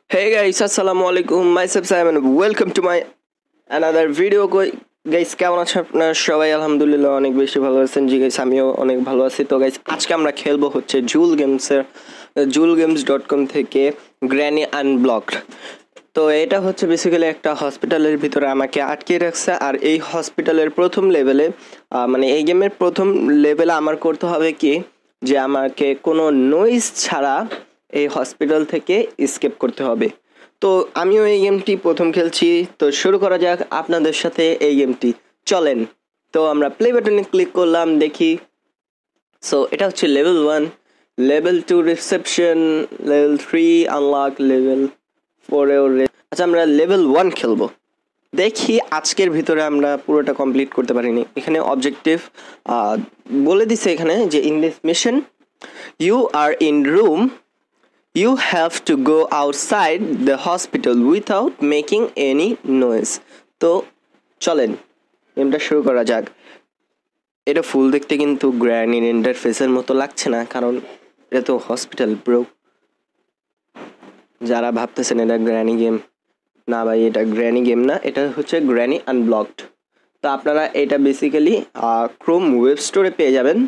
Hey guys, assalamu alaikum. Myself Simon. Welcome to my another video. Guys কেমন আছেন আপনারা সবাই? আলহামদুলিল্লাহ অনেক বেশি ভালো আছেন। জি গাইস আমিও অনেক ভালো আছি। তো গাইস আজকে আমরা খেলবো হচ্ছে julgames.com থেকে গ্র্যানি আনব্লকড। তো এটা হচ্ছে বেসিক্যালি একটা হসপিটালের ভিতরে আমাকে আটকে রাখছে। আর এই হসপিটালের প্রথম লেভেলে মানে এই গেমের প্রথম লেভেলে আমার করতে হবে কি যে আমাকে কোনো নয়েজ ছাড়া এই হসপিটাল থেকে এসকেপ করতে হবে। তো আমিও এই গেমটি প্রথম খেলছি, তো শুরু করা যাক আপনাদের সাথে এই গেমটি। চলেন, তো আমরা প্লে বাটনে ক্লিক করলাম, দেখি। সো এটা হচ্ছে level 1, level 2 reception, level 3 unlock, level 4 আচ্ছা আমরা লেভেল 1 খেলবো। দেখি আজকের ভিতরে আমরা পুরোটা কমপ্লিট করতে পারিনি। এখানে অবজেক্টিভ বলে দিছে এখানে যে in this mission you are in room, you have to go outside the hospital without making any noise. তো চলেন গেমটা শুরু করা যাক। এটা ফুল দেখতে কিন্তু গ্র্যানির ইন্টারফেসের মতো লাগছে না, কারণ এটা তো হসপিটাল ব্রো। যারা ভাবতেছেন এটা গ্র্যানি গেম, না ভাই এটা গ্র্যানি গেম না, এটা হচ্ছে গ্র্যানি আনব্লকড। তো আপনারা এটা বেসিক্যালি ক্রোম ওয়েব স্টোরে পেয়ে যাবেন,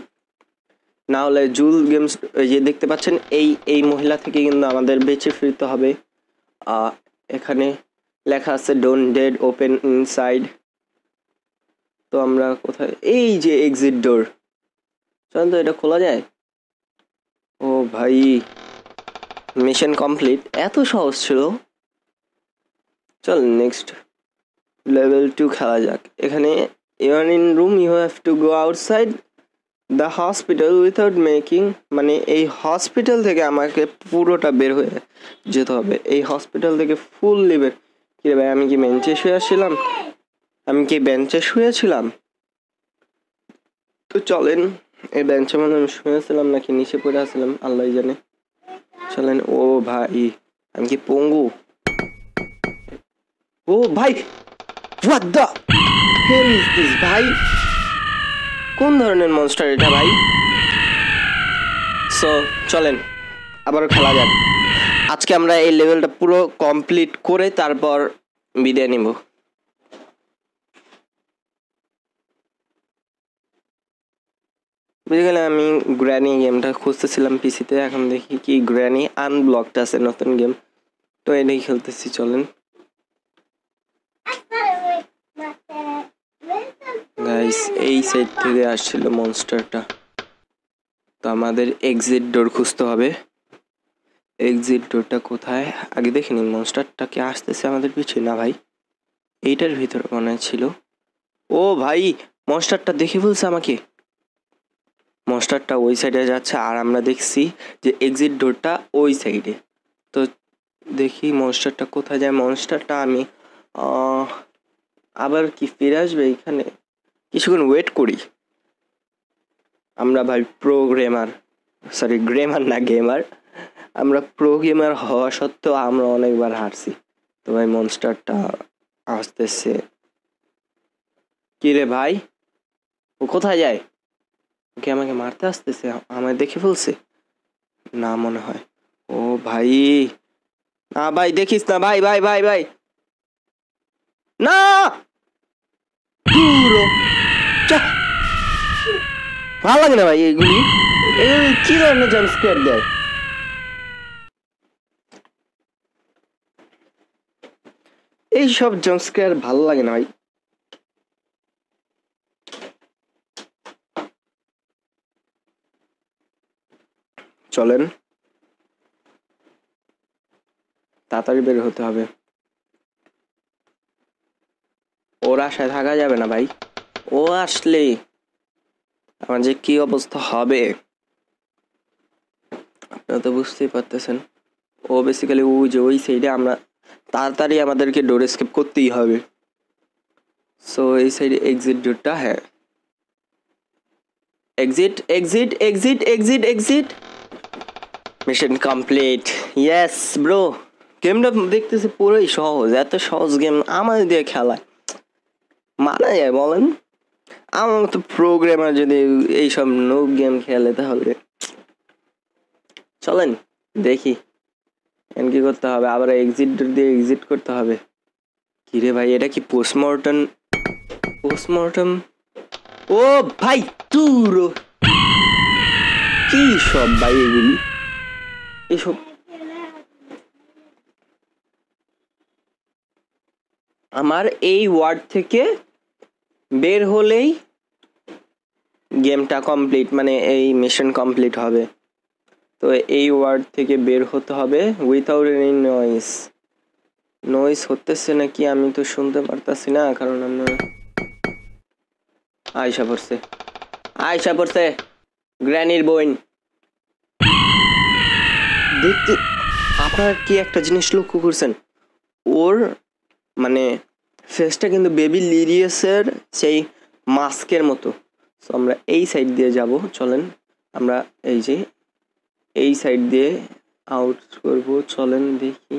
না হলে জুল গেমস যে দেখতে পাচ্ছেন এই মহিলা থেকে কিন্তু আমাদের বেঁচে ফিরতে হবে। এখানে লেখা আছে ডোন্ট ডেড ওপেন ইনসাইড। তো আমরা কোথায়? এই যে এক্সিট ডোর, চলেন তো এটা খোলা যায়। ও ভাই মিশন কমপ্লিট, এত সহজ ছিল। চল নেক্সট লেভেল 2 খেলা যাক। এখানে you're in room, you have to go outside the hospital without making, মানে এই হসপিটাল থেকে আমাকে পুরোটা বের হয়ে যেতে হবে। এই হসপিটাল থেকে ফুললি বের। কি রে ভাই, আমি কি বেঞ্চে শুয়েছিলাম? তো চলেন, এই বেঞ্চে মানে আমি শুয়েছিলাম নাকি নিচে পড়ে আসছিলাম আল্লাহ জানে। চলেন। ও ভাই আমি কি পঙ্গু? ও ভাই what the hell is this ভাই? কোন ধরনের মনস্টার এটা ভাই? সো চলেন আবারও খেলা যাক। আজকে আমরা এই লেভেলটা পুরো কমপ্লিট করে তারপর বিদায় নিব। বুঝে গেলে আমি গ্র্যানি গেমটা খুঁজতেছিলাম পিসিতে, এখন দেখি কি গ্র্যানি আনব্লকড আছে নতুন গেম, তো এটাই খেলতেছি। চলেন গাইস, এই সাইড থেকে আসছিল মনস্টারটা, তো আমাদের এক্সিট ডোর খুঁজতে হবে। এক্সিট ডোরটা কোথায় আগে দেখিনি। মনস্টারটা কি আসতেছে আমাদের পিছনে? না ভাই, এইটার ভিতরে মনে ছিল। ও ভাই মনস্টারটা দেখে বলছে আমাকে, মনস্টারটা ওই সাইডে যাচ্ছে আর আমরা দেখছি যে এক্সিট ডোরটা ওই সাইডে। তো দেখি মনস্টারটা কোথায় যায়। মনস্টারটা আমি আবার কি ফিরে আসবে এখানে? কিছুক্ষণ ওয়েট করি। আমরা ভাই গেমার, আমরা প্রো গেমার হওয়া সত্ত্বেও আমরা অনেকবার হারছি। তো ভাই মনস্টারটা আসতেছে। কি রে ভাই, ও কোথায় যায়? ওকে আমাকে মারতে আসতেছে? আমায় দেখে ফেলছে না মনে হয়। ও ভাই না ভাই, দেখিস না ভাই, ভাই ভাই ভাই না, ভালো লাগে না ভাই এইগুলি। কি ধরনের জাম্প স্কেয়ার দেয়? এইসব জাম্প স্কেয়ার ভালো লাগে না ভাই। চলেন তাড়াতাড়ি বের হতে হবে, ওর আশায় থাকা যাবে না ভাই। ও আসলে আমার যে কি অবস্থা হবে আপনারা তো বুঝতেই পারতেছেন। ও বেসিক্যালি ওই সাইডে, আমরা তাড়াতাড়ি আমাদেরকে ডোর এসকেপ করতেই হবে। সো এই সাইডে এক্সিট ডোরটা, হ্যাঁ exit exit exit exit exit. Mission complete, yes bro. গেমটা দেখতেছে পুরোই সহজ, এত সহজ গেম আমাদের দিয়ে খেলায় মানা যায় বলেন? আমার মতো প্রোগ্রামার যদি এইসব নুব গেম খেলে তাহলে চলেন দেখি এখন কি করতে হবে? আবার এক্সিট দিয়ে এক্সিট করতে হবে। কি রে ভাই, এটা কি পোস্টমর্টম? ও ভাই তুর কি সব ভাই এগুলি, এসব আমার এই ওয়ার্ড থেকে বের হলেই গেমটা কমপ্লিট, মানে এই মিশন কমপ্লিট হবে। তো এই ওয়ার্ড থেকে বের হতে হবে উইথাউট এনি নয়েজ হতেছে নাকি আমি তো শুনতে পারতাছি না, কারণ আমরা আয়সা পড়ছে গ্র্যানির বোন। দেখতে আপনারা কি একটা জিনিস লক্ষ্য করছেন, ওর মানে ফেসটা কিন্তু বেবি লিরিয়াসের সেই মাস্কের মতো। তো আমরা এই সাইড দিয়ে যাব, চলেন আমরা এই যে এই সাইড দিয়ে আউট করব, চলেন দেখি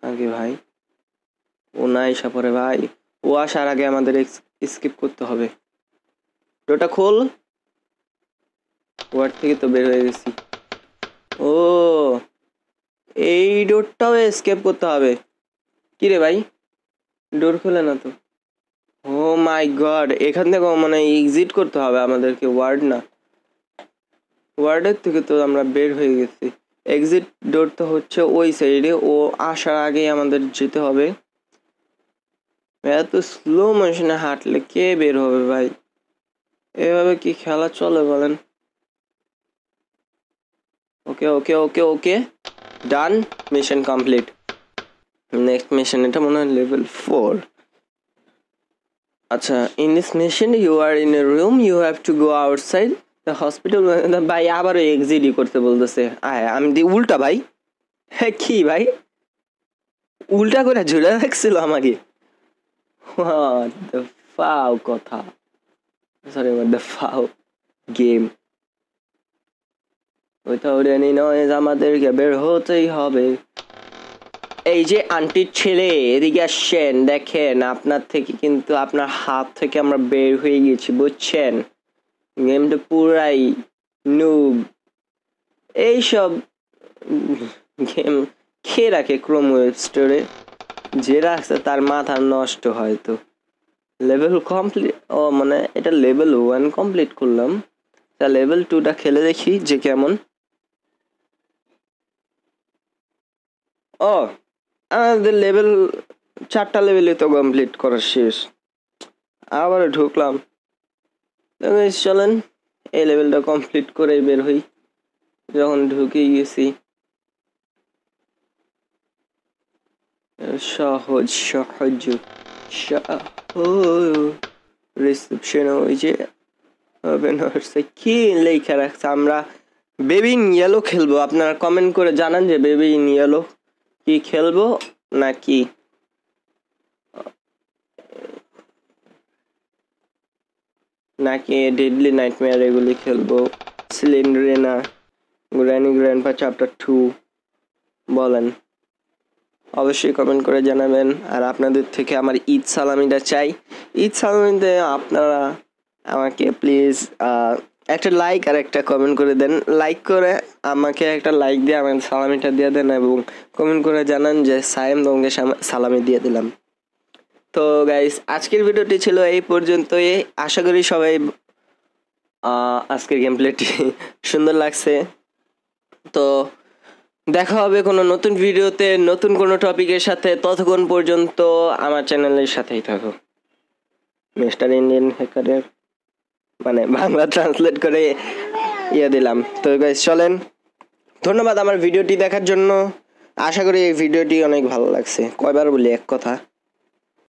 আগে ভাই। ও না এসে পড়ে ভাই, ও আসার আগে আমাদের স্কিপ করতে হবে। ওটা খোল, ওয়ার্ড থেকে তো বের হয়ে গেছি। ও এই ডোরটাও এসকেপ করতে হবে। কি রে ভাই, ডোর খোলে না তো। ও মাই গড, এখান থেকে মানে এক্সিট করতে হবে আমাদেরকে, ওয়ার্ড না। ওয়ার্ডের থেকে তো আমরা বের হয়ে গেছি। এক্সিট ডোর তো হচ্ছে ওই সাইডে, ও আসার আগেই আমাদের যেতে হবে। এত স্লো মোশনে হাঁটলে কে বের হবে ভাই? এভাবে কি খেলা চলে বলেন? Okay okay okay okay, done, mission complete. Next mission, এটা মনে হয় লেভেল 4। আচ্ছা, in this mission you are in a room, you have to go outside the hospital. ভাই আবারও এক্সিটই করতে বলতেছে। আমি দি উল্টা ভাই। হ্যাঁ কি ভাই, উল্টা করে ঝুলে রাখছিল আমাকে। What the ফাও কথা, সরি what the ফাও গেম। উইথাউট এনি নয়েজ আমাদেরকে বের হতেই হবে। এই যে আন্টির ছেলে, এদিকে আসছেন, দেখেন আপনার থেকে কিন্তু আপনার হাত থেকে আমরা বের হয়ে গেছি, বুঝছেন? গেমটা পুরাই নুব। এইসব গেম খেয়ে রাখে ক্রোম ওয়েব স্টোরে, যে রাখছে তার মাথা নষ্ট হয়তো। লেভেল কমপ্লিট, ও মানে এটা লেভেল 1 কমপ্লিট করলাম, তা লেভেল 2টা খেলে দেখি যে কেমন। ও আমাদের লেভেল 4টা লেভেলে তো কমপ্লিট করা শেষ, আবার ঢুকলাম। চলেন এই লেভেলটা কমপ্লিট করে বের হই। যখন ঢুকে গেছি, সহজ সহজ রিসেপশন, ওই যে কি লেখা রাখছে আমরা বেবি ইন ইয়েলো খেলবো। আপনারা কমেন্ট করে জানান যে বেবি ইন ইয়েলো কি খেলবো নাকি ডেডলি নাইটমেয়ার এগুলি খেলবো, সিলিন্ড্রেনা, গ্র্যানি গ্র্যান্ডপা চ্যাপ্টার 2, বলেন অবশ্যই কমেন্ট করে জানাবেন। আর আপনাদের থেকে আমার ঈদ সালামিটা চাই। ঈদ সালামিতে আপনারা আমাকে প্লিজ একটা লাইক আর একটা কমেন্ট করে দেন। লাইক করে আমাকে একটা লাইক দিয়ে আমার সালামিটা দিয়ে দেন, এবং কমেন্ট করে জানান যে সায়েম তোমাকে সালামি দিয়ে দিলাম। তো গাইস, আজকের ভিডিওটি ছিল এই পর্যন্তই। আশা করি সবাই আজকের গেম প্লেটি সুন্দর লাগছে। তো দেখা হবে কোনো নতুন ভিডিওতে নতুন কোনো টপিকের সাথে। ততক্ষণ পর্যন্ত আমার চ্যানেলের সাথেই থাকো। মিস্টার ইন্ডিয়ান হ্যাকারের মানে বাংলা ট্রান্সলেট করে দিলাম। তো গাইস চলেন, ধন্যবাদ আমার ভিডিওটি দেখার জন্য। আশা করি এই ভিডিওটি অনেক ভালো লাগছে। কয়বার বলি এক কথা।